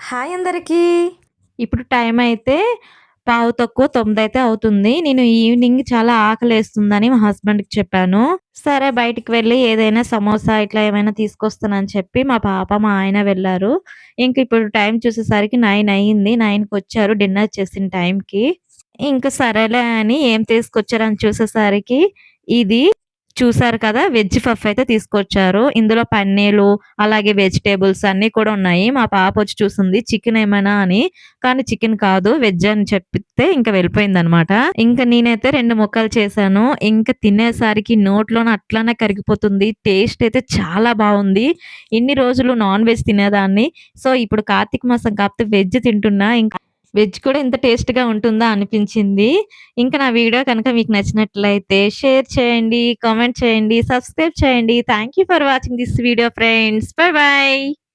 Hi అందరికీ. ఇప్పుడు టైమయితే 9:15 అయితే అవుతుంది. నేను ఈవినింగ్ చాలా ఆకలేస్తుందని మా హస్బెండ్‌కి చెప్పాను. సరే బయటికి వెళ్లి ఏదైనా సమోసా ఇట్లా ఏమైనా తీసుకొస్తానని చెప్పి మా పాప, మా ఆయన వెళ్లారు. ఇంక ఇప్పుడు టైం చూసేసరికి 9 అయింది. 9:00కొచ్చారు డిన్నర్ చేసిన టైంకి. ఇంక సరేలే అని ఏం తీసుకొచ్చారని చూసేసరికి ఇది చూసారు కదా! వెజ్ పఫ్ అయితే తీసుకొచ్చారు. ఇందులో పన్నీలు, అలాగే వెజిటబుల్స్ అన్నీ కూడా ఉన్నాయి. మా పాపొచ్చి చూసింది చికెన్ ఏమైనా అని. కానీ చికెన్ కాదు వెజ్ అని చెప్పితే ఇంక వెళ్ళిపోయిందనమాట. ఇంక నేనైతే 2 ముక్కలు చేశాను. ఇంక తినేసరికి నోట్లోన అట్లనే కరిగిపోతుంది. టేస్ట్ అయితే చాలా బావుంది. ఇన్ని రోజులు నాన్ వెజ్ తినేదాన్ని. సో, ఇప్పుడు కార్తీక మాసం కాకపోతే వెజ్ తింటున్నా. ఇంకా వెజ్ కూడా ఇంత టేస్ట్‌గా ఉంటుందా అనిపించింది. ఇంకా నా వీడియో కనుక మీకు నచ్చినట్లయితే షేర్ చేయండి, కామెంట్ చేయండి, సబ్స్క్రైబ్ చేయండి. Thank you for watching this video friends. By by.